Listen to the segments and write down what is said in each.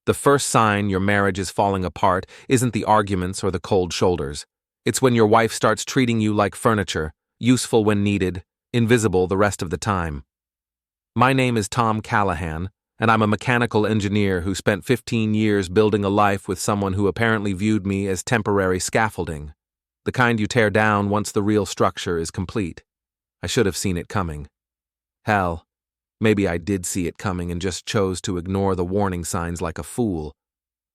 The first sign your marriage is falling apart isn't the arguments or the cold shoulders. It's when your wife starts treating you like furniture, useful when needed, invisible the rest of the time. My name is Tom Callahan, and I'm a mechanical engineer who spent 15 years building a life with someone who apparently viewed me as temporary scaffolding, the kind you tear down once the real structure is complete. I should have seen it coming. Hell, maybe I did see it coming and just chose to ignore the warning signs like a fool.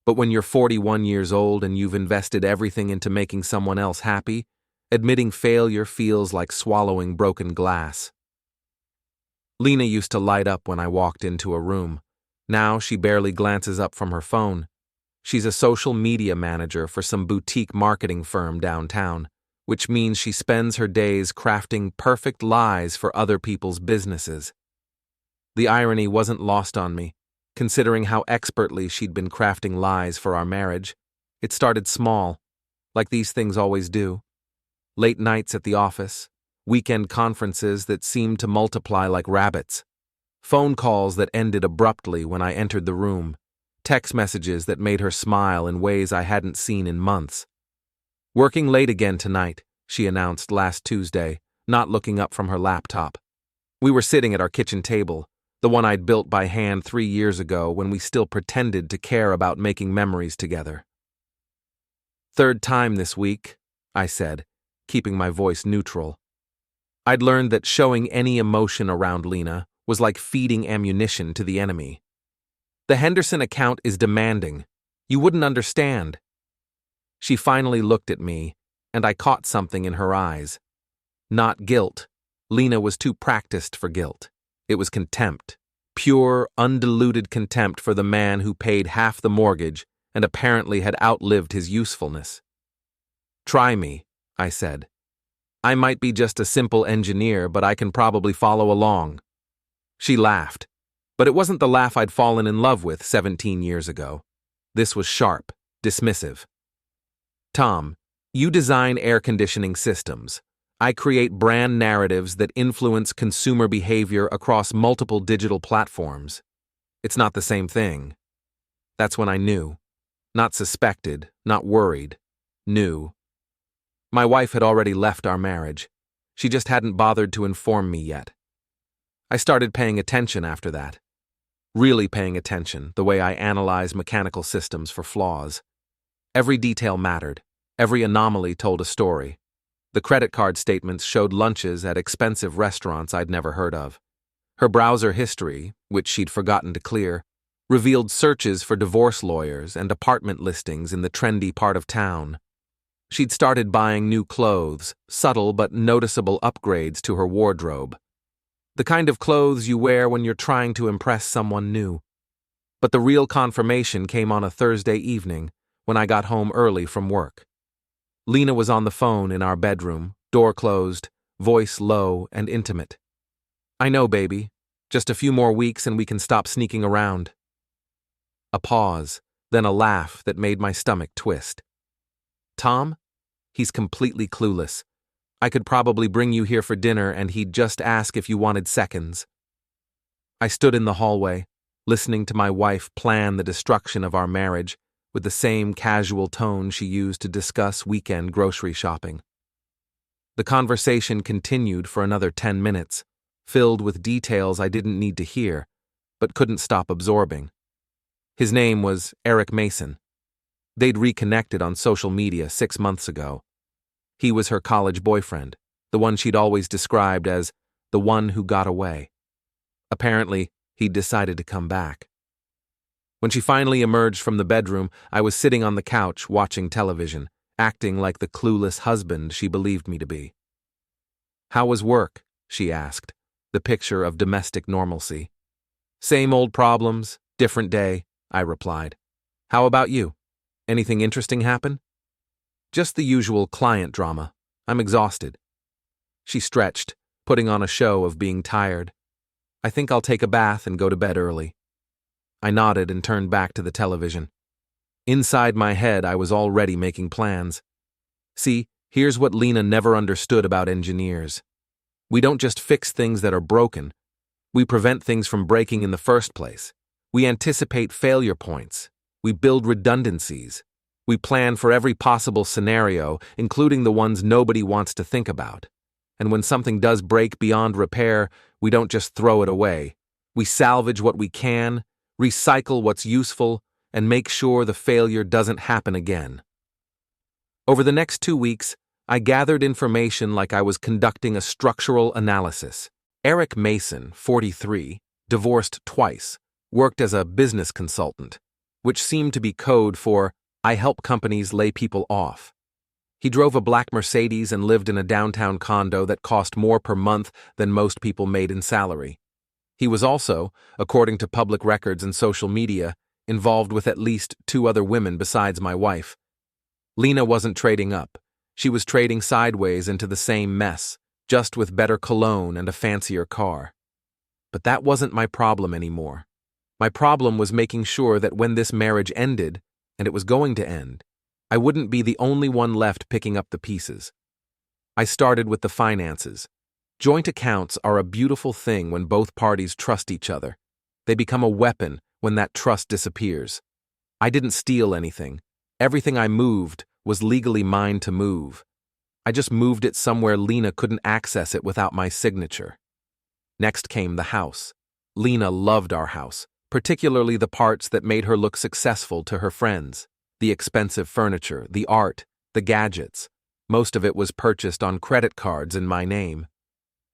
But when you're 41 years old and you've invested everything into making someone else happy, admitting failure feels like swallowing broken glass. Lena used to light up when I walked into a room. Now she barely glances up from her phone. She's a social media manager for some boutique marketing firm downtown, which means she spends her days crafting perfect lies for other people's businesses. The irony wasn't lost on me, considering how expertly she'd been crafting lies for our marriage. It started small, like these things always do. Late nights at the office, weekend conferences that seemed to multiply like rabbits, phone calls that ended abruptly when I entered the room, text messages that made her smile in ways I hadn't seen in months. "Working late again tonight," she announced last Tuesday, not looking up from her laptop. We were sitting at our kitchen table, the one I'd built by hand 3 years ago when we still pretended to care about making memories together. "Third time this week," I said, keeping my voice neutral. I'd learned that showing any emotion around Lena was like feeding ammunition to the enemy. "The Henderson account is demanding. You wouldn't understand." She finally looked at me, and I caught something in her eyes. Not guilt. Lena was too practiced for guilt. It was contempt. Pure, undiluted contempt for the man who paid half the mortgage and apparently had outlived his usefulness. "Try me," I said. "I might be just a simple engineer, but I can probably follow along." She laughed, but it wasn't the laugh I'd fallen in love with 17 years ago. This was sharp, dismissive. "Tom, you design air conditioning systems. I create brand narratives that influence consumer behavior across multiple digital platforms. It's not the same thing." That's when I knew. Not suspected, not worried. Knew. My wife had already left our marriage. She just hadn't bothered to inform me yet. I started paying attention after that. Really paying attention, the way I analyze mechanical systems for flaws. Every detail mattered. Every anomaly told a story. The credit card statements showed lunches at expensive restaurants I'd never heard of. Her browser history, which she'd forgotten to clear, revealed searches for divorce lawyers and apartment listings in the trendy part of town. She'd started buying new clothes, subtle but noticeable upgrades to her wardrobe. The kind of clothes you wear when you're trying to impress someone new. But the real confirmation came on a Thursday evening when I got home early from work. Lena was on the phone in our bedroom, door closed, voice low and intimate. "I know, baby. Just a few more weeks and we can stop sneaking around." A pause, then a laugh that made my stomach twist. "Tom? He's completely clueless. I could probably bring you here for dinner and he'd just ask if you wanted seconds." I stood in the hallway, listening to my wife plan the destruction of our marriage with the same casual tone she used to discuss weekend grocery shopping. The conversation continued for another 10 minutes, filled with details I didn't need to hear, but couldn't stop absorbing. His name was Eric Mason. They'd reconnected on social media 6 months ago. He was her college boyfriend, the one she'd always described as the one who got away. Apparently, he'd decided to come back. When she finally emerged from the bedroom, I was sitting on the couch watching television, acting like the clueless husband she believed me to be. "How was work?" she asked, the picture of domestic normalcy. "Same old problems, different day," I replied. "How about you? Anything interesting happen?" "Just the usual client drama. I'm exhausted." She stretched, putting on a show of being tired. "I think I'll take a bath and go to bed early." I nodded and turned back to the television. Inside my head, I was already making plans. See, here's what Lena never understood about engineers. We don't just fix things that are broken. We prevent things from breaking in the first place. We anticipate failure points, We build redundancies. We plan for every possible scenario, including the ones nobody wants to think about. And when something does break beyond repair, we don't just throw it away. We salvage what we can, recycle what's useful, and make sure the failure doesn't happen again. Over the next 2 weeks, I gathered information like I was conducting a structural analysis. Eric Mason, 43, divorced twice, worked as a business consultant, which seemed to be code for I help companies lay people off. He drove a black Mercedes and lived in a downtown condo that cost more per month than most people made in salary. He was also, according to public records and social media, involved with at least 2 other women besides my wife. Lena wasn't trading up. She was trading sideways into the same mess, just with better cologne and a fancier car. But that wasn't my problem anymore. My problem was making sure that when this marriage ended, and it was going to end, I wouldn't be the only one left picking up the pieces. I started with the finances. Joint accounts are a beautiful thing when both parties trust each other. They become a weapon when that trust disappears. I didn't steal anything. Everything I moved was legally mine to move. I just moved it somewhere Lena couldn't access it without my signature. Next came the house. Lena loved our house, particularly the parts that made her look successful to her friends. The expensive furniture, the art, the gadgets. Most of it was purchased on credit cards in my name.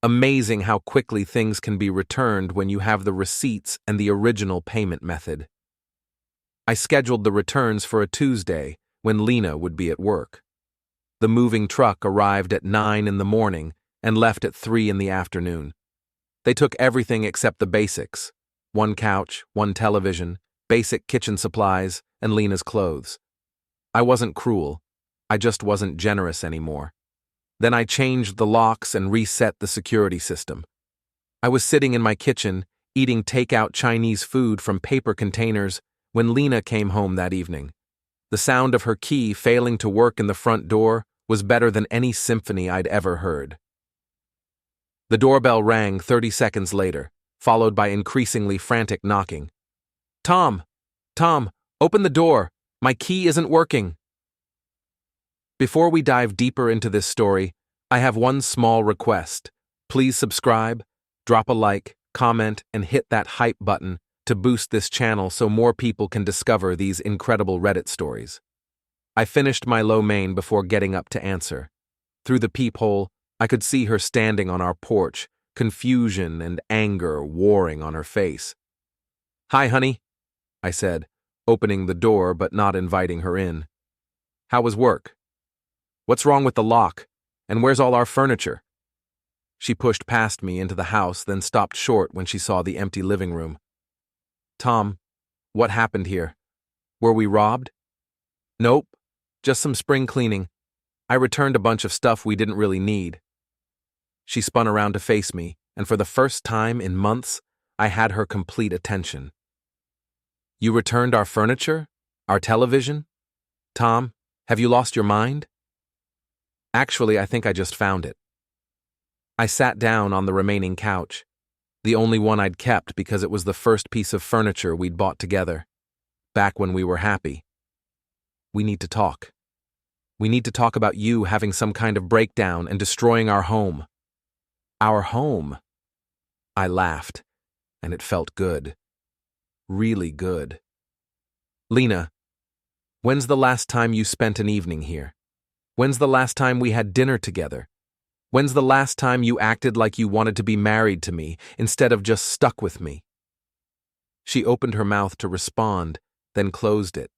Amazing how quickly things can be returned when you have the receipts and the original payment method. I scheduled the returns for a Tuesday when Lena would be at work. The moving truck arrived at 9 in the morning and left at 3 in the afternoon. They took everything except the basics: 1 couch, 1 television, basic kitchen supplies, and Lena's clothes. I wasn't cruel. I just wasn't generous anymore. Then I changed the locks and reset the security system. I was sitting in my kitchen, eating takeout Chinese food from paper containers when Lena came home that evening. The sound of her key failing to work in the front door was better than any symphony I'd ever heard. The doorbell rang 30 seconds later, followed by increasingly frantic knocking. Tom, open the door. My key isn't working." Before we dive deeper into this story, I have one small request. Please subscribe, drop a like, comment, and hit that hype button to boost this channel so more people can discover these incredible Reddit stories. I finished my lo mein before getting up to answer. Through the peephole, I could see her standing on our porch, confusion and anger warring on her face. "Hi, honey," I said, opening the door but not inviting her in. "How was work? What's wrong with the lock? And where's all our furniture?" She pushed past me into the house, then stopped short when she saw the empty living room. "Tom, what happened here? Were we robbed?" "Nope, just some spring cleaning. I returned a bunch of stuff we didn't really need." She spun around to face me, and for the first time in months, I had her complete attention. "You returned our furniture? Our television? Tom, have you lost your mind?" "Actually, I think I just found it." I sat down on the remaining couch, the only one I'd kept because it was the first piece of furniture we'd bought together, back when we were happy. "We need to talk. We need to talk about you having some kind of breakdown and destroying our home." "Our home?" I laughed, and it felt good. Really good. "Lena, when's the last time you spent an evening here? When's the last time we had dinner together? When's the last time you acted like you wanted to be married to me instead of just stuck with me?" She opened her mouth to respond, then closed it.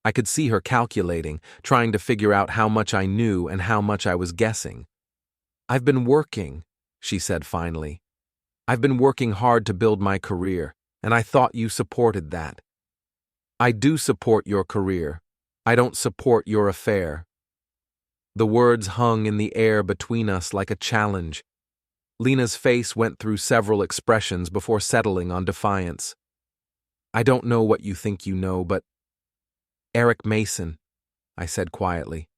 I could see her calculating, trying to figure out how much I knew and how much I was guessing. "I've been working," she said finally. "I've been working hard to build my career, and I thought you supported that." "I do support your career. I don't support your affair." The words hung in the air between us like a challenge. Lena's face went through several expressions before settling on defiance. "I don't know what you think you know, but—" "Eric Mason," I said quietly.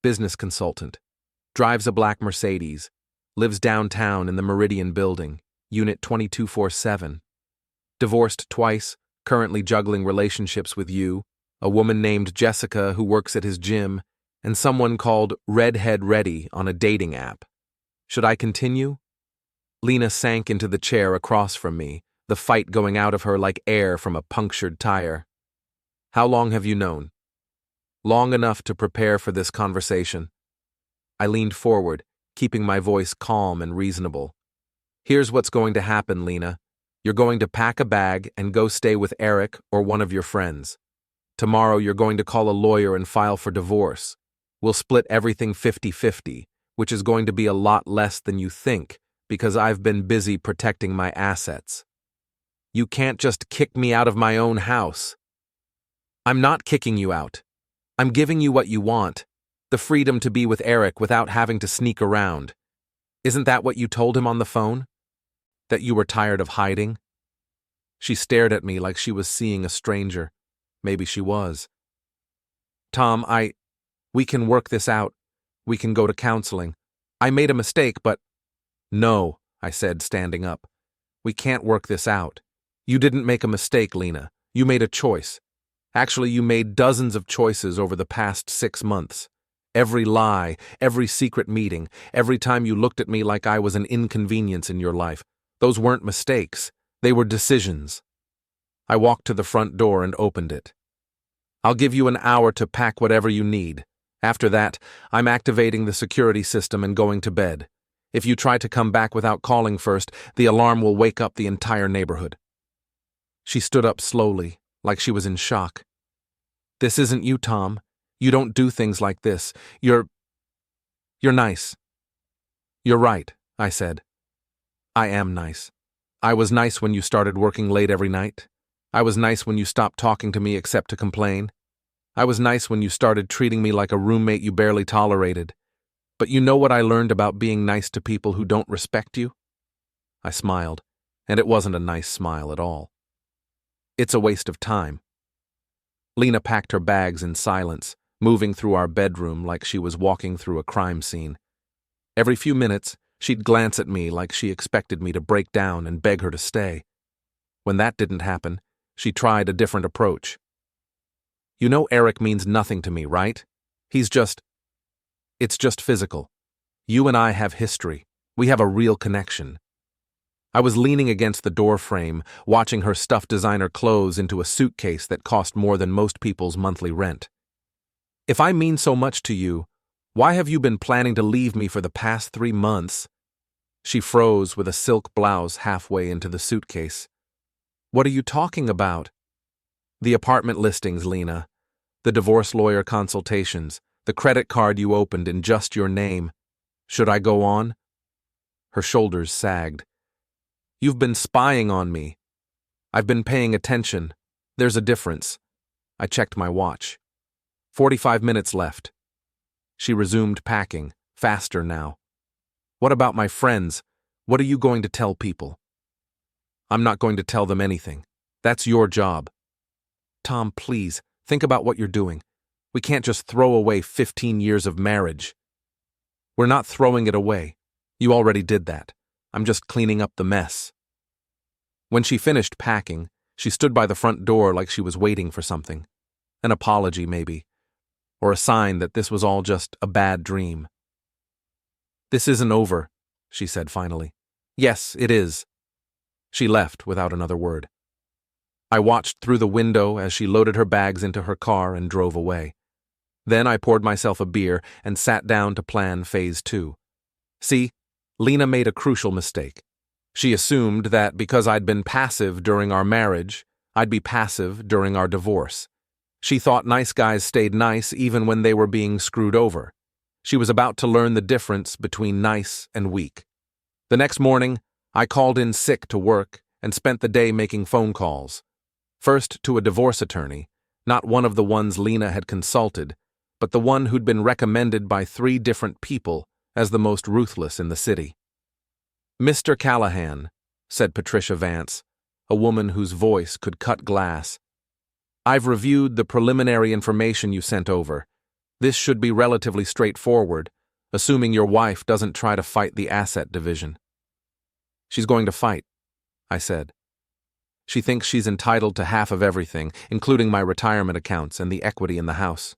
"Business consultant. Drives a black Mercedes. Lives downtown in the Meridian building, unit 2247. Divorced twice, currently juggling relationships with you, a woman named Jessica who works at his gym, and someone called Redhead Reddy on a dating app. Should I continue? Lena sank into the chair across from me, the fight going out of her like air from a punctured tire. How long have you known? Long enough to prepare for this conversation. I leaned forward, keeping my voice calm and reasonable. Here's what's going to happen, Lena. You're going to pack a bag and go stay with Eric or one of your friends. Tomorrow you're going to call a lawyer and file for divorce. We'll split everything 50-50, which is going to be a lot less than you think, because I've been busy protecting my assets. You can't just kick me out of my own house. I'm not kicking you out. I'm giving you what you want, the freedom to be with Eric without having to sneak around. Isn't that what you told him on the phone? That you were tired of hiding? She stared at me like she was seeing a stranger. Maybe she was. Tom, we can work this out. We can go to counseling. I made a mistake, but... No, I said, standing up. We can't work this out. You didn't make a mistake, Lena. You made a choice. Actually, you made dozens of choices over the past 6 months. Every lie, every secret meeting, every time you looked at me like I was an inconvenience in your life. Those weren't mistakes. They were decisions. I walked to the front door and opened it. I'll give you an hour to pack whatever you need. After that, I'm activating the security system and going to bed. If you try to come back without calling first, the alarm will wake up the entire neighborhood. She stood up slowly, like she was in shock. This isn't you, Tom. You don't do things like this. You're nice. You're right, I said. I am nice. I was nice when you started working late every night. I was nice when you stopped talking to me except to complain. I was nice when you started treating me like a roommate you barely tolerated. But you know what I learned about being nice to people who don't respect you? I smiled, and it wasn't a nice smile at all. It's a waste of time. Lena packed her bags in silence, moving through our bedroom like she was walking through a crime scene. Every few minutes, she'd glance at me like she expected me to break down and beg her to stay. When that didn't happen, she tried a different approach. You know Eric means nothing to me, right? It's just physical. You and I have history. We have a real connection. I was leaning against the door frame, watching her stuff designer clothes into a suitcase that cost more than most people's monthly rent. If I mean so much to you, why have you been planning to leave me for the past 3 months? She froze with a silk blouse halfway into the suitcase. What are you talking about? The apartment listings, Lena. The divorce lawyer consultations. The credit card you opened in just your name. Should I go on? Her shoulders sagged. You've been spying on me. I've been paying attention. There's a difference. I checked my watch. 45 minutes left. She resumed packing, faster now. What about my friends? What are you going to tell people? I'm not going to tell them anything. That's your job. Tom, please, think about what you're doing. We can't just throw away 15 years of marriage. We're not throwing it away. You already did that. I'm just cleaning up the mess. When she finished packing, she stood by the front door like she was waiting for something. An apology, maybe. Or a sign that this was all just a bad dream. This isn't over, she said finally. Yes, it is. She left without another word. I watched through the window as she loaded her bags into her car and drove away. Then I poured myself a beer and sat down to plan phase 2. See, Lena made a crucial mistake. She assumed that because I'd been passive during our marriage, I'd be passive during our divorce. She thought nice guys stayed nice even when they were being screwed over. She was about to learn the difference between nice and weak. The next morning, I called in sick to work and spent the day making phone calls. First to a divorce attorney, not one of the ones Lena had consulted, but the one who'd been recommended by 3 different people as the most ruthless in the city. Mr. Callahan, said Patricia Vance, a woman whose voice could cut glass. I've reviewed the preliminary information you sent over. This should be relatively straightforward, assuming your wife doesn't try to fight the asset division. She's going to fight, I said. She thinks she's entitled to half of everything, including my retirement accounts and the equity in the house.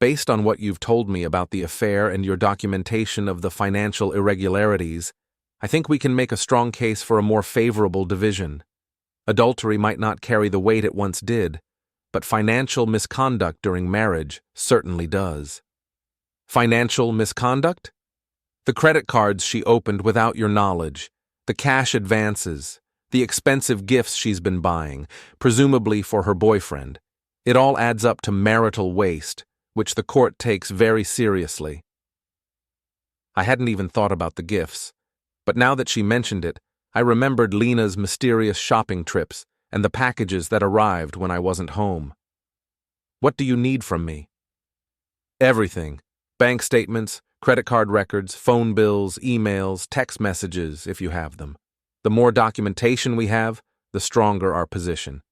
Based on what you've told me about the affair and your documentation of the financial irregularities, I think we can make a strong case for a more favorable division. Adultery might not carry the weight it once did, but financial misconduct during marriage certainly does. Financial misconduct? The credit cards she opened without your knowledge, the cash advances, the expensive gifts she's been buying, presumably for her boyfriend. It all adds up to marital waste, which the court takes very seriously. I hadn't even thought about the gifts, but now that she mentioned it, I remembered Lena's mysterious shopping trips and the packages that arrived when I wasn't home. What do you need from me? Everything. Bank statements, credit card records, phone bills, emails, text messages, if you have them. The more documentation we have, the stronger our position.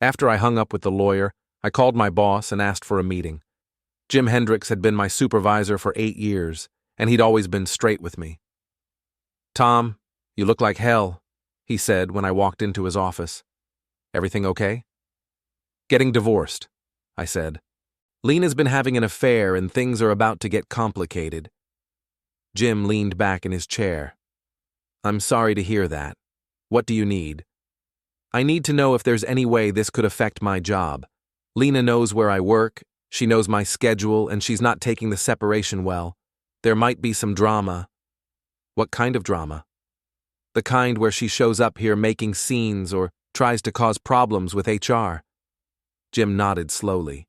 After I hung up with the lawyer, I called my boss and asked for a meeting. Jim Hendricks had been my supervisor for 8 years, and he'd always been straight with me. "Tom, you look like hell," he said when I walked into his office. "Everything okay?" "Getting divorced," I said. "Lena's been having an affair and things are about to get complicated." Jim leaned back in his chair. "I'm sorry to hear that. What do you need?" "I need to know if there's any way this could affect my job. Lena knows where I work, she knows my schedule, and she's not taking the separation well. There might be some drama." "What kind of drama?" "The kind where she shows up here making scenes or tries to cause problems with HR." Jim nodded slowly.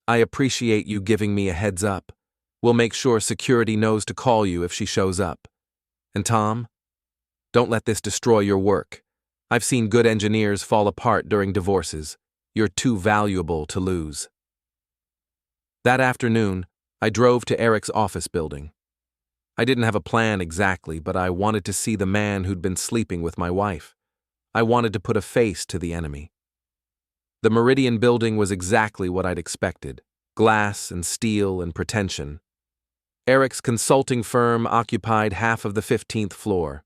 "I appreciate you giving me a heads up. We'll make sure security knows to call you if she shows up. And Tom, don't let this destroy your work. I've seen good engineers fall apart during divorces. You're too valuable to lose." That afternoon, I drove to Eric's office building. I didn't have a plan exactly, but I wanted to see the man who'd been sleeping with my wife. I wanted to put a face to the enemy. The Meridian building was exactly what I'd expected: glass and steel and pretension. Eric's consulting firm occupied half of the 15th floor.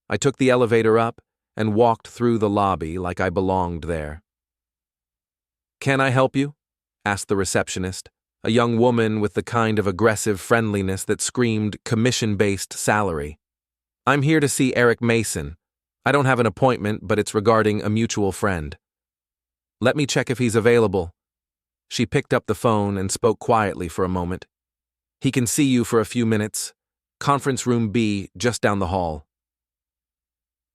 I took the elevator up and walked through the lobby like I belonged there. "Can I help you?" asked the receptionist, a young woman with the kind of aggressive friendliness that screamed commission-based salary. "I'm here to see Eric Mason. I don't have an appointment, but it's regarding a mutual friend." "Let me check if he's available." She picked up the phone and spoke quietly for a moment. "He can see you for a few minutes. Conference room B, just down the hall."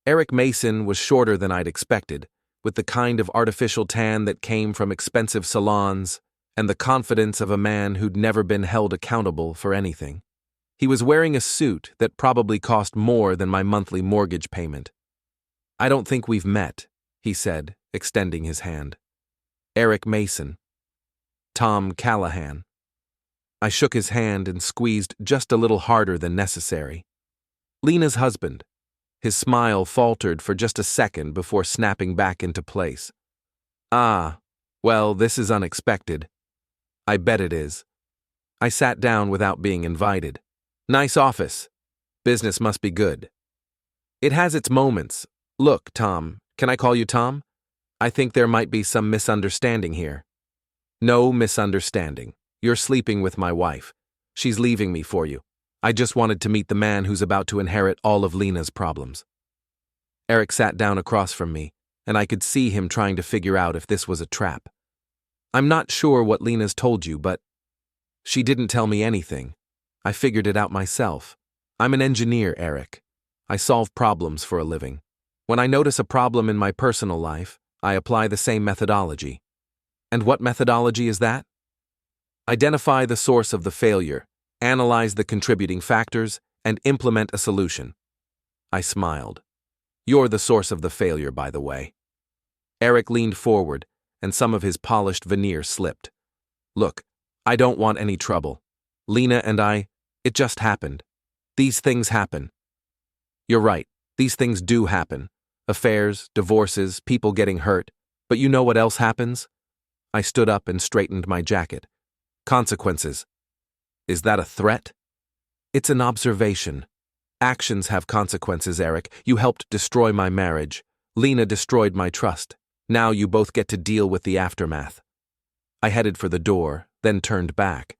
Eric Mason was shorter than I'd expected, with the kind of artificial tan that came from expensive salons and the confidence of a man who'd never been held accountable for anything. He was wearing a suit that probably cost more than my monthly mortgage payment. "I don't think we've met," he said, extending his hand. "Eric Mason." "Tom Callahan." I shook his hand and squeezed just a little harder than necessary. "Lena's husband." His smile faltered for just a second before snapping back into place. "Ah, well, this is unexpected." "I bet it is." I sat down without being invited. "Nice office. Business must be good." "It has its moments. Look, Tom, can I call you Tom? I think there might be some misunderstanding here." "No misunderstanding. You're sleeping with my wife. She's leaving me for you. I just wanted to meet the man who's about to inherit all of Lena's problems." Eric sat down across from me, and I could see him trying to figure out if this was a trap. "I'm not sure what Lena's told you, but..." "She didn't tell me anything. I figured it out myself. I'm an engineer, Eric. I solve problems for a living. When I notice a problem in my personal life, I apply the same methodology." "And what methodology is that?" "Identify the source of the failure, analyze the contributing factors, and implement a solution." I smiled. "You're the source of the failure, by the way." Eric leaned forward, and some of his polished veneer slipped. "Look, I don't want any trouble. Lena and it just happened. These things happen." "You're right, these things do happen. Affairs, divorces, people getting hurt. But you know what else happens?" I stood up and straightened my jacket. "Consequences." "Is that a threat?" "It's an observation. Actions have consequences, Eric. You helped destroy my marriage. Lena destroyed my trust. Now you both get to deal with the aftermath. I headed for the door, then turned back.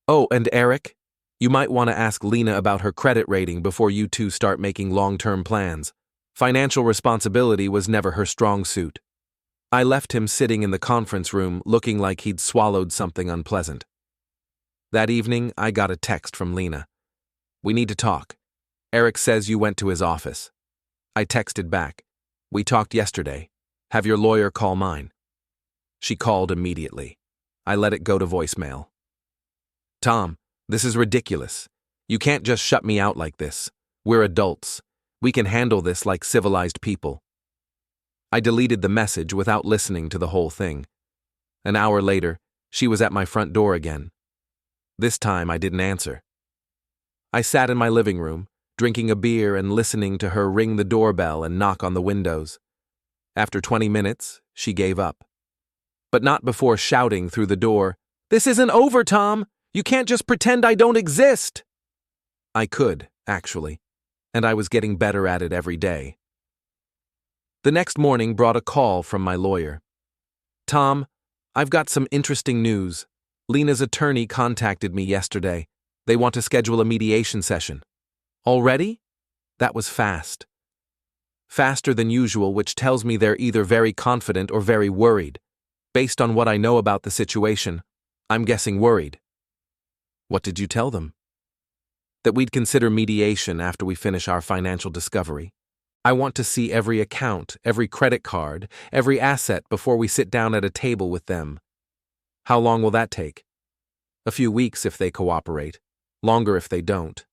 Oh, and Eric? You might want to ask Lena about her credit rating before you two start making long-term plans. Financial responsibility was never her strong suit. I left him sitting in the conference room looking like he'd swallowed something unpleasant. That evening, I got a text from Lena. We need to talk. Eric says you went to his office. I texted back. We talked yesterday. Have your lawyer call mine. She called immediately. I let it go to voicemail. Tom, this is ridiculous. You can't just shut me out like this. We're adults. We can handle this like civilized people. I deleted the message without listening to the whole thing. An hour later, she was at my front door again. This time I didn't answer. I sat in my living room, drinking a beer and listening to her ring the doorbell and knock on the windows. After 20 minutes, she gave up. But not before shouting through the door, "This isn't over, Tom! You can't just pretend I don't exist!" I could, actually, and I was getting better at it every day. The next morning brought a call from my lawyer. Tom, I've got some interesting news. Lena's attorney contacted me yesterday. They want to schedule a mediation session. Already? That was fast. Faster than usual, which tells me they're either very confident or very worried. Based on what I know about the situation, I'm guessing worried. What did you tell them? That we'd consider mediation after we finish our financial discovery. I want to see every account, every credit card, every asset before we sit down at a table with them. How long will that take? A few weeks if they cooperate, longer if they don't.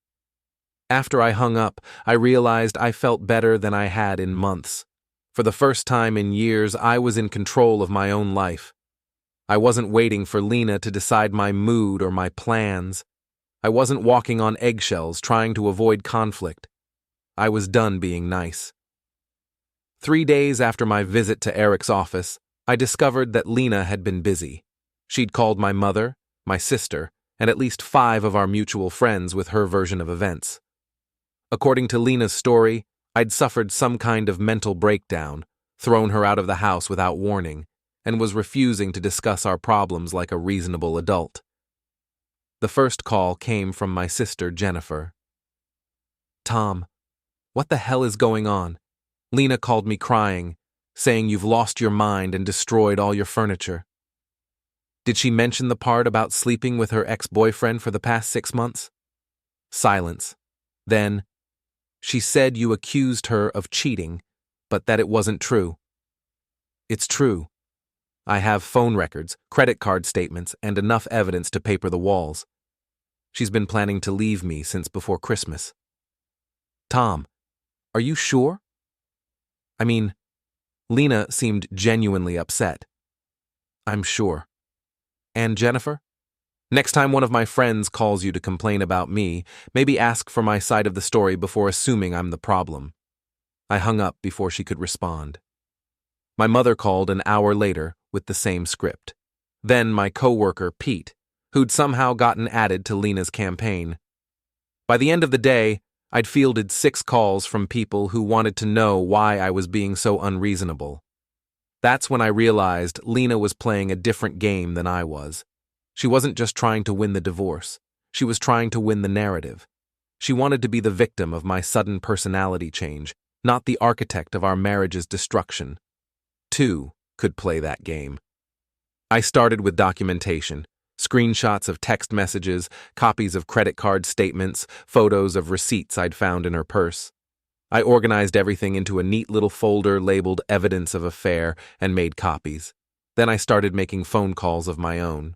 After I hung up, I realized I felt better than I had in months. For the first time in years, I was in control of my own life. I wasn't waiting for Lena to decide my mood or my plans. I wasn't walking on eggshells trying to avoid conflict. I was done being nice. 3 days after my visit to Eric's office, I discovered that Lena had been busy. She'd called my mother, my sister, and at least 5 of our mutual friends with her version of events. According to Lena's story, I'd suffered some kind of mental breakdown, thrown her out of the house without warning, and was refusing to discuss our problems like a reasonable adult. The first call came from my sister, Jennifer. Tom, what the hell is going on? Lena called me crying, saying you've lost your mind and destroyed all your furniture. Did she mention the part about sleeping with her ex-boyfriend for the past 6 months? Silence. Then, she said you accused her of cheating, but that it wasn't true. It's true. I have phone records, credit card statements, and enough evidence to paper the walls. She's been planning to leave me since before Christmas. Tom, are you sure? I mean, Lena seemed genuinely upset. I'm sure. And Jennifer? Next time one of my friends calls you to complain about me, maybe ask for my side of the story before assuming I'm the problem. I hung up before she could respond. My mother called an hour later with the same script. Then my coworker, Pete, who'd somehow gotten added to Lena's campaign. By the end of the day, I'd fielded 6 calls from people who wanted to know why I was being so unreasonable. That's when I realized Lena was playing a different game than I was. She wasn't just trying to win the divorce. She was trying to win the narrative. She wanted to be the victim of my sudden personality change, not the architect of our marriage's destruction. 2 could play that game. I started with documentation, screenshots of text messages, copies of credit card statements, photos of receipts I'd found in her purse. I organized everything into a neat little folder labeled Evidence of Affair and made copies. Then I started making phone calls of my own.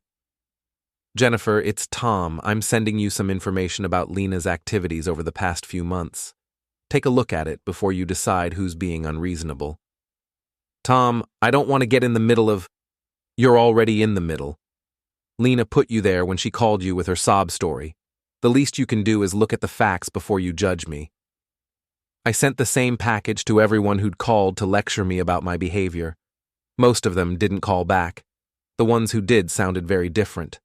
Jennifer, it's Tom. I'm sending you some information about Lena's activities over the past few months. Take a look at it before you decide who's being unreasonable. Tom, I don't want to get in the middle of... You're already in the middle. Lena put you there when she called you with her sob story. The least you can do is look at the facts before you judge me. I sent the same package to everyone who'd called to lecture me about my behavior. Most of them didn't call back. The ones who did sounded very different.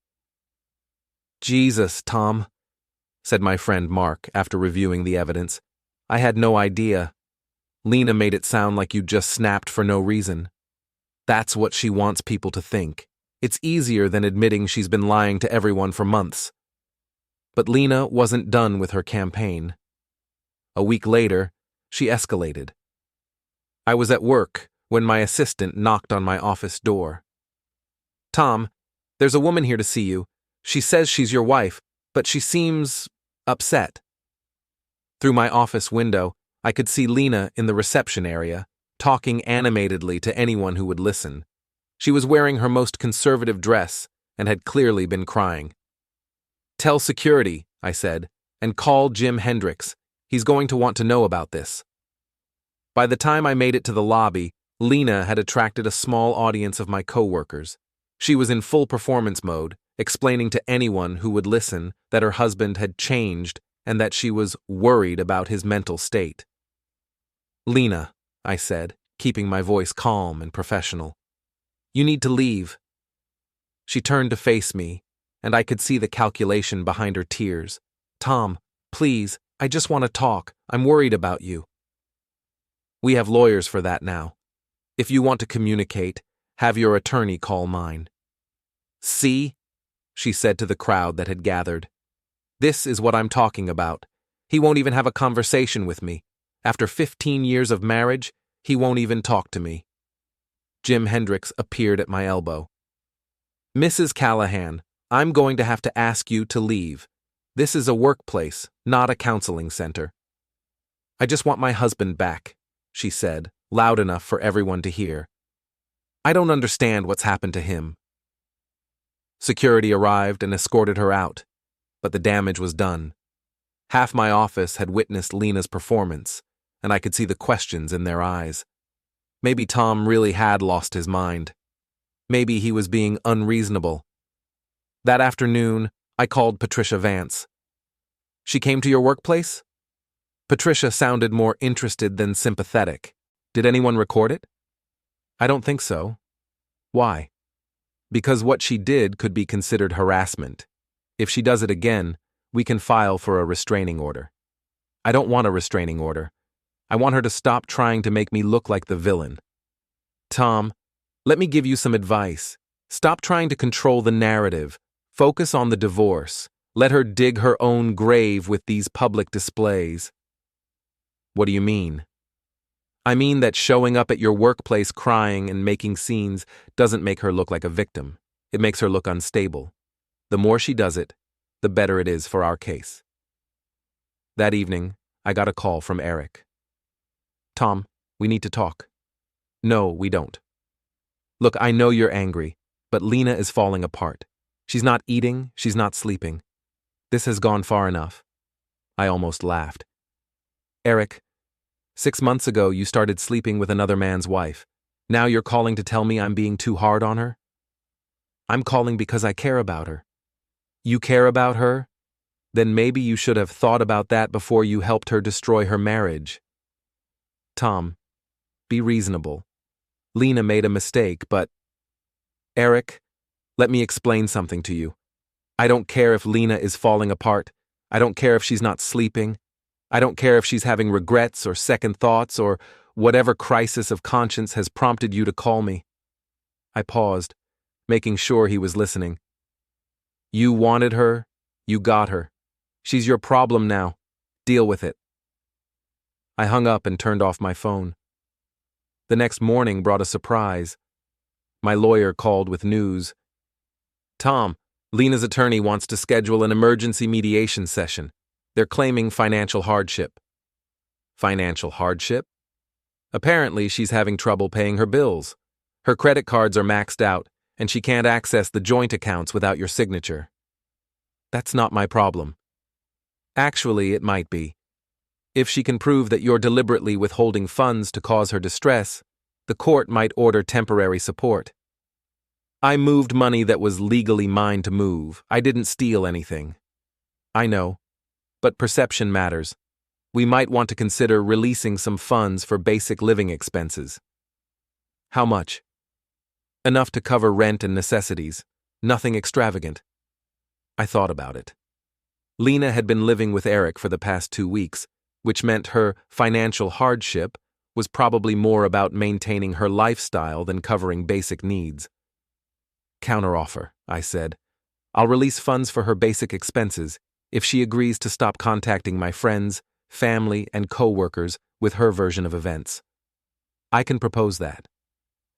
Jesus, Tom, said my friend Mark after reviewing the evidence. I had no idea. Lena made it sound like you just snapped for no reason. That's what she wants people to think. It's easier than admitting she's been lying to everyone for months. But Lena wasn't done with her campaign. A week later, she escalated. I was at work when my assistant knocked on my office door. "Tom, there's a woman here to see you. She says she's your wife, but she seems upset." Through my office window, I could see Lena in the reception area, talking animatedly to anyone who would listen. She was wearing her most conservative dress and had clearly been crying. "Tell security," I said, "and call Jim Hendricks. He's going to want to know about this." By the time I made it to the lobby, Lena had attracted a small audience of my coworkers. She was in full performance mode, explaining to anyone who would listen that her husband had changed and that she was worried about his mental state. "Lena," I said, keeping my voice calm and professional, "you need to leave." She turned to face me, and I could see the calculation behind her tears. "Tom, please, I just want to talk. I'm worried about you." "We have lawyers for that now. If you want to communicate, have your attorney call mine." "See?" she said to the crowd that had gathered. "This is what I'm talking about. He won't even have a conversation with me. After 15 years of marriage, he won't even talk to me." Jim Hendricks appeared at my elbow. "Mrs. Callahan, I'm going to have to ask you to leave. This is a workplace, not a counseling center." "I just want my husband back," she said, loud enough for everyone to hear. "I don't understand what's happened to him." Security arrived and escorted her out, but the damage was done. Half my office had witnessed Lena's performance, and I could see the questions in their eyes. Maybe Tom really had lost his mind. Maybe he was being unreasonable. That afternoon, I called Patricia Vance. "She came to your workplace?" Patricia sounded more interested than sympathetic. "Did anyone record it?" "I don't think so." "Why?" "Because what she did could be considered harassment. If she does it again, we can file for a restraining order." "I don't want a restraining order. I want her to stop trying to make me look like the villain." "Tom, let me give you some advice. Stop trying to control the narrative. Focus on the divorce. Let her dig her own grave with these public displays." "What do you mean?" "I mean that showing up at your workplace crying and making scenes doesn't make her look like a victim. It makes her look unstable. The more she does it, the better it is for our case." That evening, I got a call from Eric. "Tom, we need to talk." "No, we don't." "Look, I know you're angry, but Lena is falling apart. She's not eating, she's not sleeping. This has gone far enough." I almost laughed. "Eric, 6 months ago you started sleeping with another man's wife. Now you're calling to tell me I'm being too hard on her?" "I'm calling because I care about her." "You care about her? Then maybe you should have thought about that before you helped her destroy her marriage." "Tom, be reasonable. Lena made a mistake, but—" "Eric, let me explain something to you. I don't care if Lena is falling apart. I don't care if she's not sleeping. I don't care if she's having regrets or second thoughts or whatever crisis of conscience has prompted you to call me." I paused, making sure he was listening. "You wanted her. You got her. She's your problem now. Deal with it." I hung up and turned off my phone. The next morning brought a surprise. My lawyer called with news. "Tom, Lena's attorney wants to schedule an emergency mediation session. They're claiming financial hardship." "Financial hardship?" "Apparently she's having trouble paying her bills. Her credit cards are maxed out, and she can't access the joint accounts without your signature." "That's not my problem." "Actually, it might be. If she can prove that you're deliberately withholding funds to cause her distress, the court might order temporary support." "I moved money that was legally mine to move. I didn't steal anything." "I know. But perception matters. We might want to consider releasing some funds for basic living expenses." "How much?" "Enough to cover rent and necessities. Nothing extravagant." I thought about it. Lena had been living with Eric for the past 2 weeks, which meant her financial hardship was probably more about maintaining her lifestyle than covering basic needs. "Counteroffer," I said. "I'll release funds for her basic expenses if she agrees to stop contacting my friends, family, and co-workers with her version of events. I can propose that.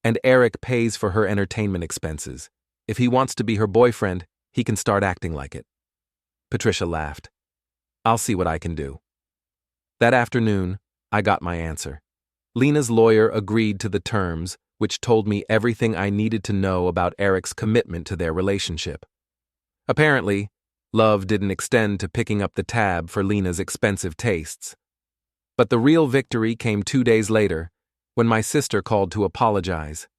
And Eric pays for her entertainment expenses. If he wants to be her boyfriend, he can start acting like it." Patricia laughed. "I'll see what I can do." That afternoon, I got my answer. Lena's lawyer agreed to the terms, which told me everything I needed to know about Eric's commitment to their relationship. Apparently, love didn't extend to picking up the tab for Lena's expensive tastes. But the real victory came 2 days later, when my sister called to apologize.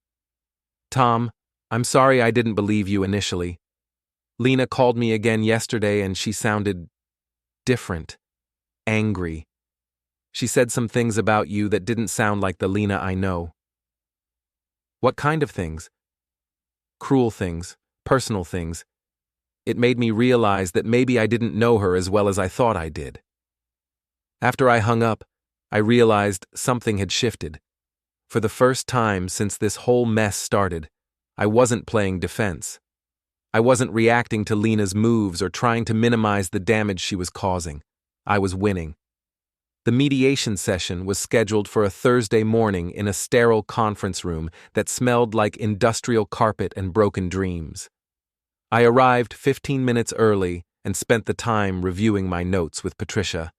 "Tom, I'm sorry I didn't believe you initially. Lena called me again yesterday and she sounded different, angry. She said some things about you that didn't sound like the Lena I know." "What kind of things?" "Cruel things, personal things. It made me realize that maybe I didn't know her as well as I thought I did." After I hung up, I realized something had shifted. For the first time since this whole mess started, I wasn't playing defense. I wasn't reacting to Lena's moves or trying to minimize the damage she was causing. I was winning. The mediation session was scheduled for a Thursday morning in a sterile conference room that smelled like industrial carpet and broken dreams. I arrived 15 minutes early and spent the time reviewing my notes with Patricia.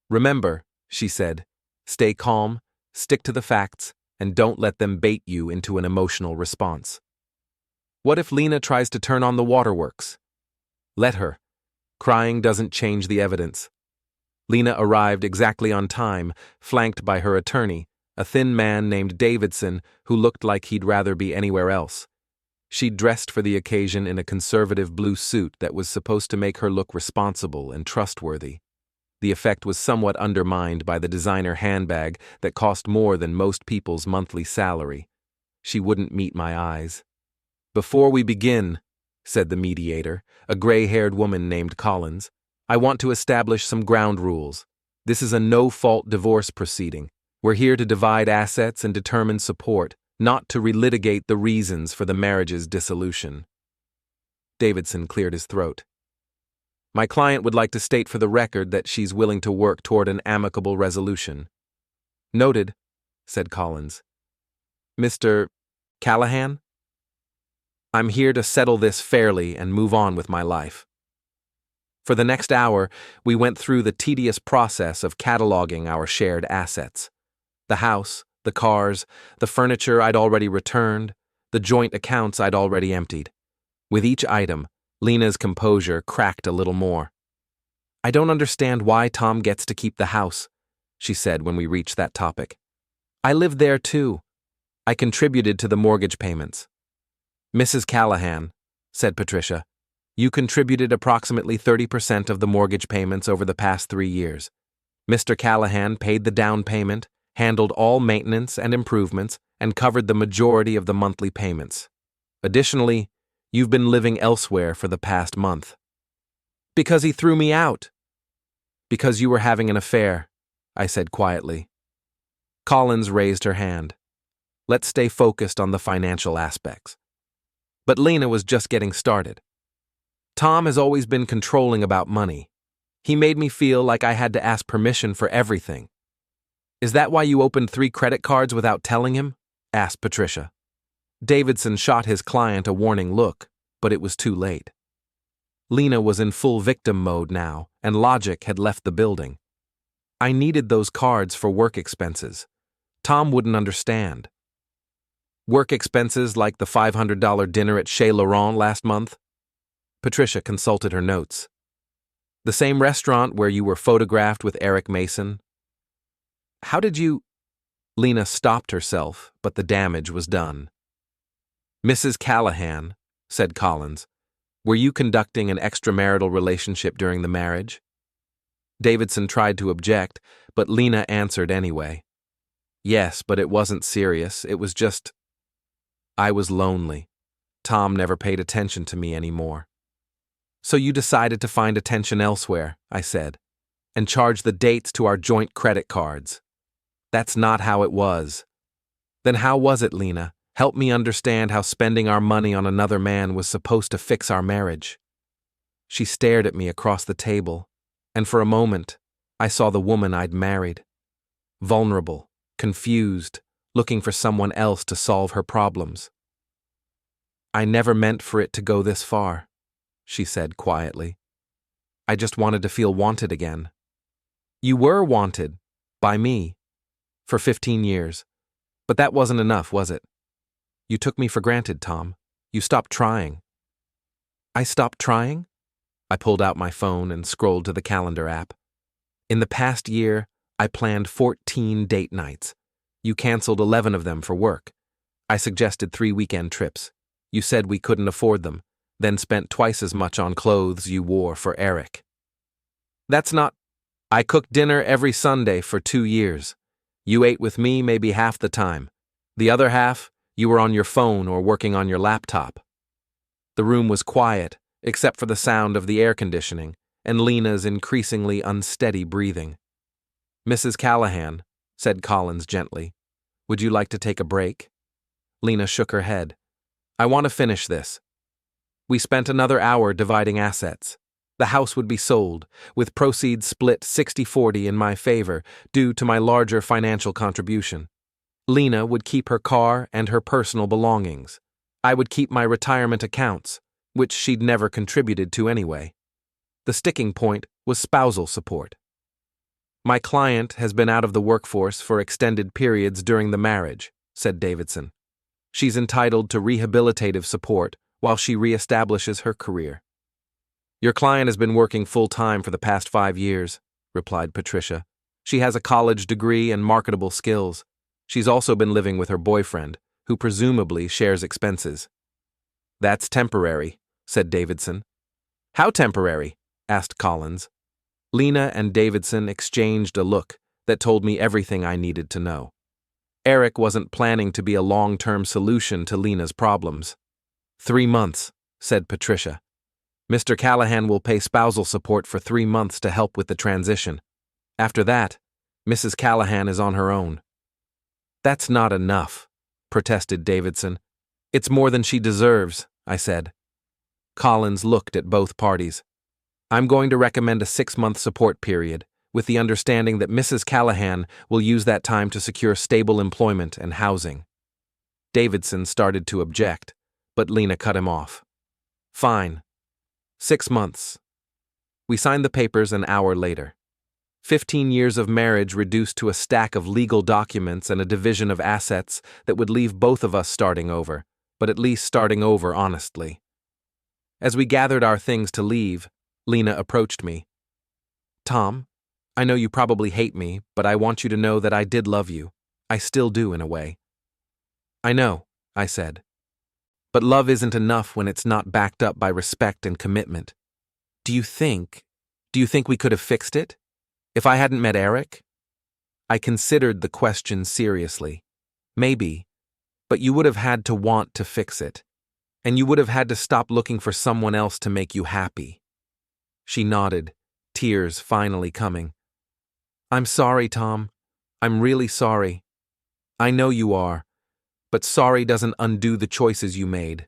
"Remember," she said, "stay calm, stick to the facts, and don't let them bait you into an emotional response. What if Lena tries to turn on the waterworks? Let her. Crying doesn't change the evidence." Lena arrived exactly on time, flanked by her attorney, a thin man named Davidson who looked like he'd rather be anywhere else. She'd dressed for the occasion in a conservative blue suit that was supposed to make her look responsible and trustworthy. The effect was somewhat undermined by the designer handbag that cost more than most people's monthly salary. She wouldn't meet my eyes. "Before we begin," said the mediator, a gray-haired woman named Collins, "I want to establish some ground rules. This is a no-fault divorce proceeding. We're here to divide assets and determine support, not to relitigate the reasons for the marriage's dissolution." Davidson cleared his throat. "My client would like to state for the record that she's willing to work toward an amicable resolution." "Noted," said Collins. "Mr. Callahan? I'm here to settle this fairly and move on with my life." For the next hour, we went through the tedious process of cataloging our shared assets. The house, the cars, the furniture I'd already returned, the joint accounts I'd already emptied. With each item, Lena's composure cracked a little more. "I don't understand why Tom gets to keep the house," she said when we reached that topic. "I lived there too. I contributed to the mortgage payments." "Mrs. Callahan," said Patricia, "you contributed approximately 30% of the mortgage payments over the past 3 years. Mr. Callahan paid the down payment, handled all maintenance and improvements, and covered the majority of the monthly payments. Additionally, you've been living elsewhere for the past month." "Because he threw me out." "Because you were having an affair," I said quietly. Collins raised her hand. "Let's stay focused on the financial aspects." But Lena was just getting started. "Tom has always been controlling about money. He made me feel like I had to ask permission for everything." "Is that why you opened 3 credit cards without telling him?" asked Patricia. Davidson shot his client a warning look, but it was too late. Lena was in full victim mode now, and logic had left the building. I needed those cards for work expenses. Tom wouldn't understand. "Work expenses like the $500 dinner at Chez Laurent last month?" Patricia consulted her notes. "The same restaurant where you were photographed with Eric Mason?" "How did you—" Lena stopped herself, but the damage was done. "Mrs. Callahan," said Collins, "were you conducting an extramarital relationship during the marriage?" Davidson tried to object, but Lena answered anyway. "Yes, but it wasn't serious. It was just... I was lonely. Tom never paid attention to me anymore." "So you decided to find attention elsewhere," I said, "and charge the dates to our joint credit cards." That's not how it was. Then how was it, Lena? Help me understand how spending our money on another man was supposed to fix our marriage. She stared at me across the table, and for a moment, I saw the woman I'd married. Vulnerable, confused, looking for someone else to solve her problems. I never meant for it to go this far, she said quietly. I just wanted to feel wanted again. You were wanted, by me, for 15 years. But that wasn't enough, was it? You took me for granted, Tom. You stopped trying. I stopped trying? I pulled out my phone and scrolled to the calendar app. In the past year, I planned 14 date nights. You canceled 11 of them for work. I suggested 3 weekend trips. You said we couldn't afford them, then spent twice as much on clothes you wore for Eric. That's not... I cooked dinner every Sunday for 2 years. You ate with me maybe half the time. The other half, you were on your phone or working on your laptop. The room was quiet, except for the sound of the air conditioning and Lena's increasingly unsteady breathing. Mrs. Callahan, said Collins gently, would you like to take a break? Lena shook her head. I want to finish this. We spent another hour dividing assets. The house would be sold, with proceeds split 60-40 in my favor due to my larger financial contribution. Lena would keep her car and her personal belongings. I would keep my retirement accounts, which she'd never contributed to anyway. The sticking point was spousal support. My client has been out of the workforce for extended periods during the marriage, said Davidson. She's entitled to rehabilitative support while she reestablishes her career. Your client has been working full-time for the past 5 years, replied Patricia. She has a college degree and marketable skills. She's also been living with her boyfriend, who presumably shares expenses. That's temporary, said Davidson. How temporary? Asked Collins. Lena and Davidson exchanged a look that told me everything I needed to know. Eric wasn't planning to be a long-term solution to Lena's problems. 3 months, said Patricia. Mr. Callahan will pay spousal support for 3 months to help with the transition. After that, Mrs. Callahan is on her own. That's not enough, protested Davidson. It's more than she deserves, I said. Collins looked at both parties. I'm going to recommend a 6-month support period, with the understanding that Mrs. Callahan will use that time to secure stable employment and housing. Davidson started to object, but Lena cut him off. Fine. 6 months. We signed the papers an hour later. 15 years of marriage reduced to a stack of legal documents and a division of assets that would leave both of us starting over, but at least starting over honestly. As we gathered our things to leave, Lena approached me. Tom, I know you probably hate me, but I want you to know that I did love you. I still do in a way. I know, I said. But love isn't enough when it's not backed up by respect and commitment. Do you think we could have fixed it? If I hadn't met Eric? I considered the question seriously. Maybe, but you would have had to want to fix it. And you would have had to stop looking for someone else to make you happy. She nodded, tears finally coming. I'm sorry, Tom. I'm really sorry. I know you are, but sorry doesn't undo the choices you made.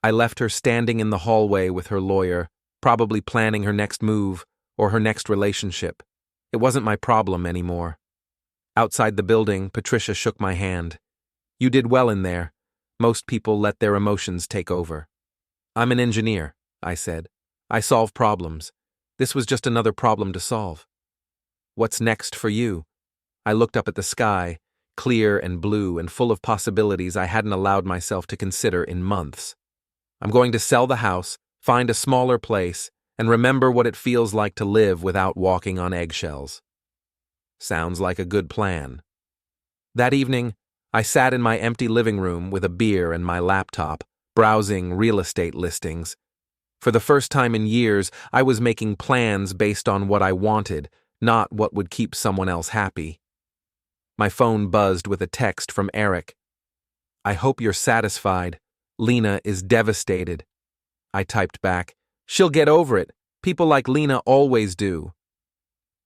I left her standing in the hallway with her lawyer, probably planning her next move or her next relationship. It wasn't my problem anymore. Outside the building, Patricia shook my hand. You did well in there. Most people let their emotions take over. I'm an engineer, I said. I solve problems. This was just another problem to solve. What's next for you? I looked up at the sky, clear and blue and full of possibilities I hadn't allowed myself to consider in months. I'm going to sell the house, find a smaller place, and remember what it feels like to live without walking on eggshells. Sounds like a good plan. That evening, I sat in my empty living room with a beer and my laptop, browsing real estate listings. For the first time in years, I was making plans based on what I wanted, not what would keep someone else happy. My phone buzzed with a text from Eric. I hope you're satisfied. Lena is devastated. I typed back, she'll get over it. People like Lena always do.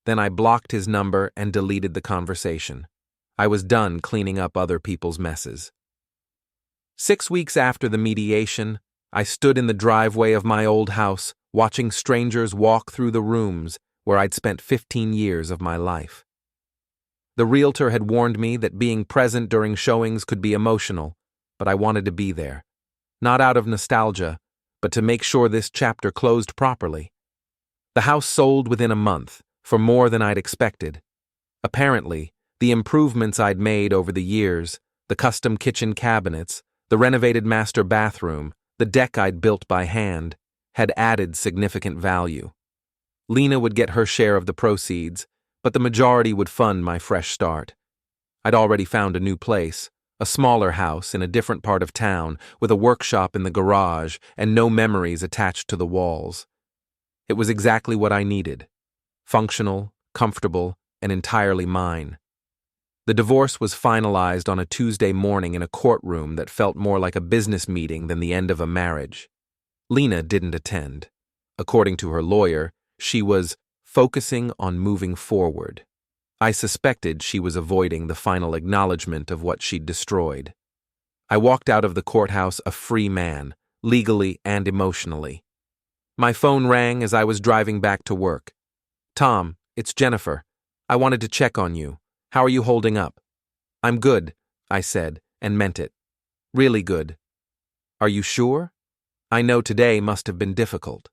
Then I blocked his number and deleted the conversation. I was done cleaning up other people's messes. 6 weeks after the mediation, I stood in the driveway of my old house, watching strangers walk through the rooms where I'd spent 15 years of my life. The realtor had warned me that being present during showings could be emotional, but I wanted to be there. Not out of nostalgia, but to make sure this chapter closed properly. The house sold within a month, for more than I'd expected. Apparently, the improvements I'd made over the years, the custom kitchen cabinets, the renovated master bathroom, the deck I'd built by hand, had added significant value. Lena would get her share of the proceeds, but the majority would fund my fresh start. I'd already found a new place, a smaller house in a different part of town with a workshop in the garage and no memories attached to the walls. It was exactly what I needed. Functional, comfortable, and entirely mine. The divorce was finalized on a Tuesday morning in a courtroom that felt more like a business meeting than the end of a marriage. Lena didn't attend. According to her lawyer, she was focusing on moving forward. I suspected she was avoiding the final acknowledgement of what she'd destroyed. I walked out of the courthouse a free man, legally and emotionally. My phone rang as I was driving back to work. "Tom, it's Jennifer. I wanted to check on you. How are you holding up?" "I'm good," I said, and meant it. "Really good." "Are you sure? I know today must have been difficult."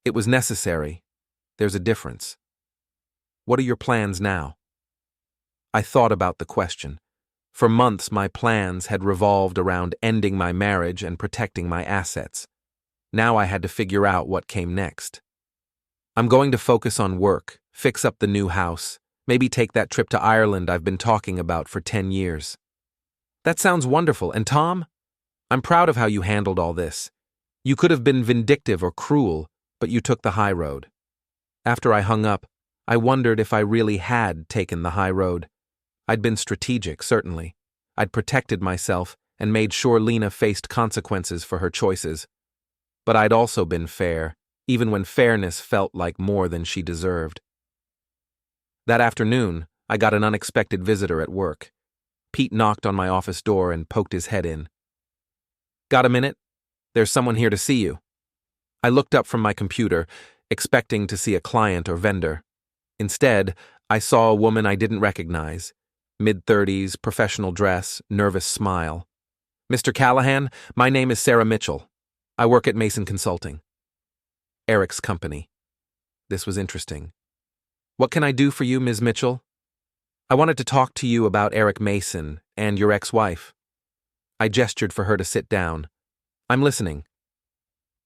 "It was necessary. There's a difference." "What are your plans now?" I thought about the question. For months, my plans had revolved around ending my marriage and protecting my assets. Now I had to figure out what came next. "I'm going to focus on work, fix up the new house, maybe take that trip to Ireland I've been talking about for 10 years. "That sounds wonderful. And Tom? I'm proud of how you handled all this. You could have been vindictive or cruel, but you took the high road." After I hung up, I wondered if I really had taken the high road. I'd been strategic, certainly. I'd protected myself and made sure Lena faced consequences for her choices. But I'd also been fair, even when fairness felt like more than she deserved. That afternoon, I got an unexpected visitor at work. Pete knocked on my office door and poked his head in. "Got a minute? There's someone here to see you." I looked up from my computer, expecting to see a client or vendor. Instead, I saw a woman I didn't recognize. Mid-30s, professional dress, nervous smile. "Mr. Callahan, my name is Sarah Mitchell. I work at Mason Consulting." Eric's company. This was interesting. "What can I do for you, Ms. Mitchell?" "I wanted to talk to you about Eric Mason and your ex-wife." I gestured for her to sit down. "I'm listening."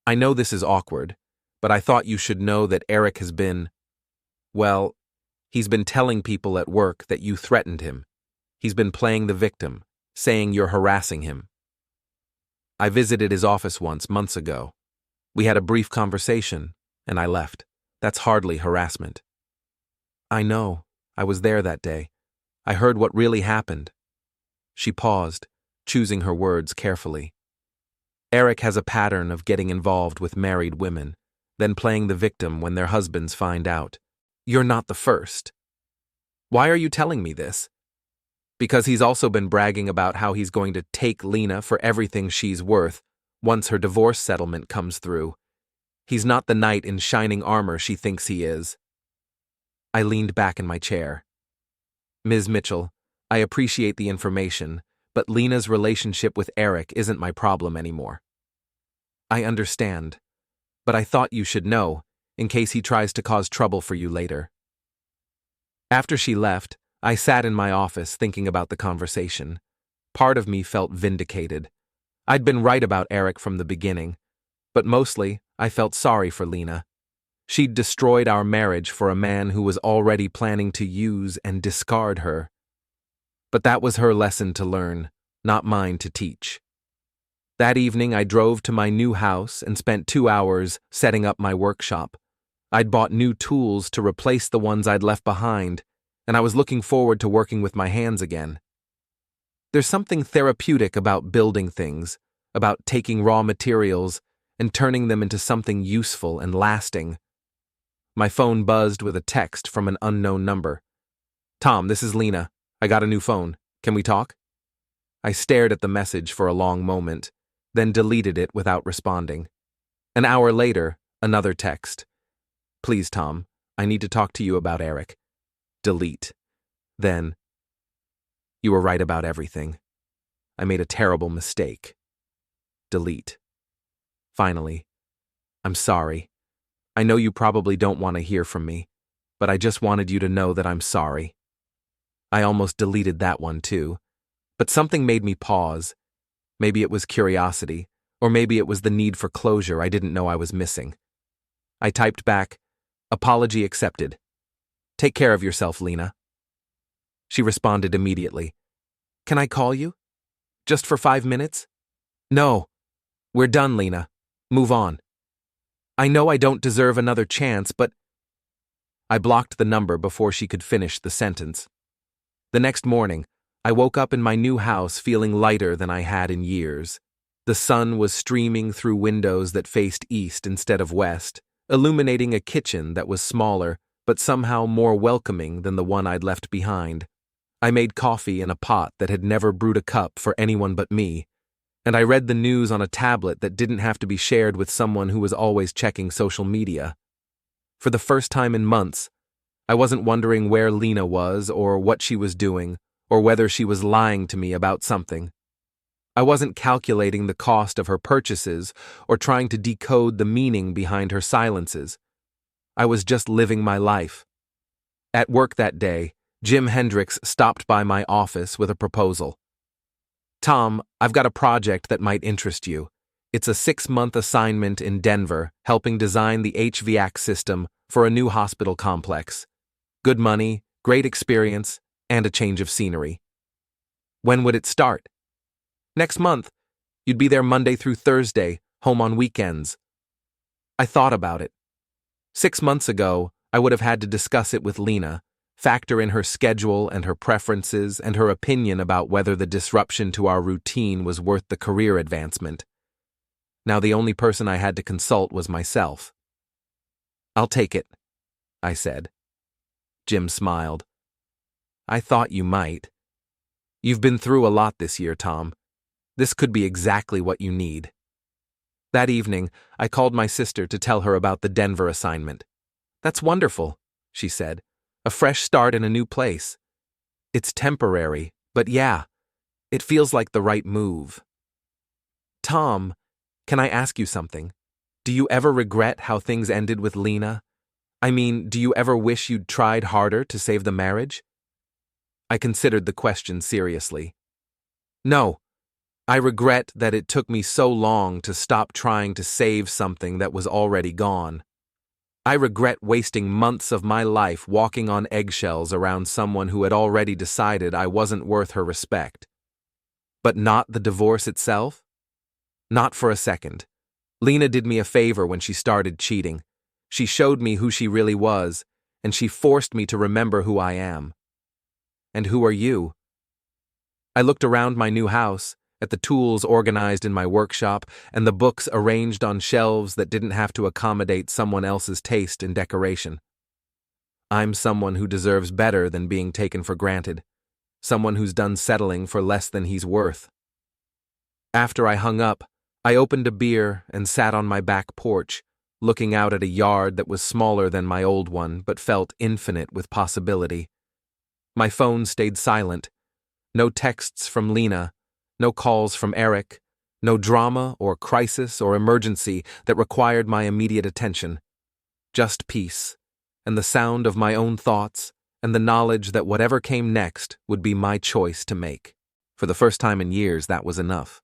"I know this is awkward, but I thought you should know that Eric has been, well, he's been telling people at work that you threatened him. He's been playing the victim, saying you're harassing him." I visited his office once, months ago. We had a brief conversation, and I left. That's hardly harassment. "I know. I was there that day. I heard what really happened." She paused, choosing her words carefully. "Eric has a pattern of getting involved with married women, then playing the victim when their husbands find out. You're not the first." "Why are you telling me this?" "Because he's also been bragging about how he's going to take Lena for everything she's worth once her divorce settlement comes through. He's not the knight in shining armor she thinks he is." I leaned back in my chair. "Ms. Mitchell, I appreciate the information, but Lena's relationship with Eric isn't my problem anymore." "I understand, but I thought you should know, in case he tries to cause trouble for you later." After she left, I sat in my office thinking about the conversation. Part of me felt vindicated. I'd been right about Eric from the beginning, but mostly I felt sorry for Lena. She'd destroyed our marriage for a man who was already planning to use and discard her. But that was her lesson to learn, not mine to teach. That evening I drove to my new house and spent 2 hours setting up my workshop. I'd bought new tools to replace the ones I'd left behind, and I was looking forward to working with my hands again. There's something therapeutic about building things, about taking raw materials and turning them into something useful and lasting. My phone buzzed with a text from an unknown number. "Tom, this is Lena. I got a new phone. Can we talk?" I stared at the message for a long moment, then deleted it without responding. An hour later, another text. "Please, Tom, I need to talk to you about Eric." Delete. Then, "You were right about everything. I made a terrible mistake." Delete. Finally, "I'm sorry. I know you probably don't want to hear from me, but I just wanted you to know that I'm sorry." I almost deleted that one too, but something made me pause. Maybe it was curiosity, or maybe it was the need for closure I didn't know I was missing. I typed back, "Apology accepted. Take care of yourself, Lena." She responded immediately. "Can I call you? Just for 5 minutes?" "No. We're done, Lena. Move on." "I know I don't deserve another chance, but—" I blocked the number before she could finish the sentence. The next morning, I woke up in my new house feeling lighter than I had in years. The sun was streaming through windows that faced east instead of west, illuminating a kitchen that was smaller, but somehow more welcoming than the one I'd left behind. I made coffee in a pot that had never brewed a cup for anyone but me, and I read the news on a tablet that didn't have to be shared with someone who was always checking social media. For the first time in months, I wasn't wondering where Lena was or what she was doing, or whether she was lying to me about something. I wasn't calculating the cost of her purchases or trying to decode the meaning behind her silences. I was just living my life. At work that day, Jim Hendricks stopped by my office with a proposal. "Tom, I've got a project that might interest you. It's a 6-month assignment in Denver, helping design the HVAC system for a new hospital complex. Good money, great experience, and a change of scenery." "When would it start?" "Next month. You'd be there Monday through Thursday, home on weekends." I thought about it. 6 months ago, I would have had to discuss it with Lena, factor in her schedule and her preferences and her opinion about whether the disruption to our routine was worth the career advancement. Now the only person I had to consult was myself. "I'll take it," I said. Jim smiled. "I thought you might. You've been through a lot this year, Tom. This could be exactly what you need." That evening, I called my sister to tell her about the Denver assignment. "That's wonderful," she said. "A fresh start in a new place. It's temporary, but yeah, it feels like the right move." "Tom, can I ask you something? Do you ever regret how things ended with Lena? I mean, do you ever wish you'd tried harder to save the marriage?" I considered the question seriously. "No. I regret that it took me so long to stop trying to save something that was already gone. I regret wasting months of my life walking on eggshells around someone who had already decided I wasn't worth her respect. But not the divorce itself? Not for a second. Lena did me a favor when she started cheating. She showed me who she really was, and she forced me to remember who I am. And who are you?" I looked around my new house, at the tools organized in my workshop and the books arranged on shelves that didn't have to accommodate someone else's taste in decoration. I'm someone who deserves better than being taken for granted, someone who's done settling for less than he's worth. After I hung up, I opened a beer and sat on my back porch, looking out at a yard that was smaller than my old one but felt infinite with possibility. My phone stayed silent. No texts from Lena, no calls from Eric, no drama or crisis or emergency that required my immediate attention. Just peace, and the sound of my own thoughts, and the knowledge that whatever came next would be my choice to make. For the first time in years, that was enough.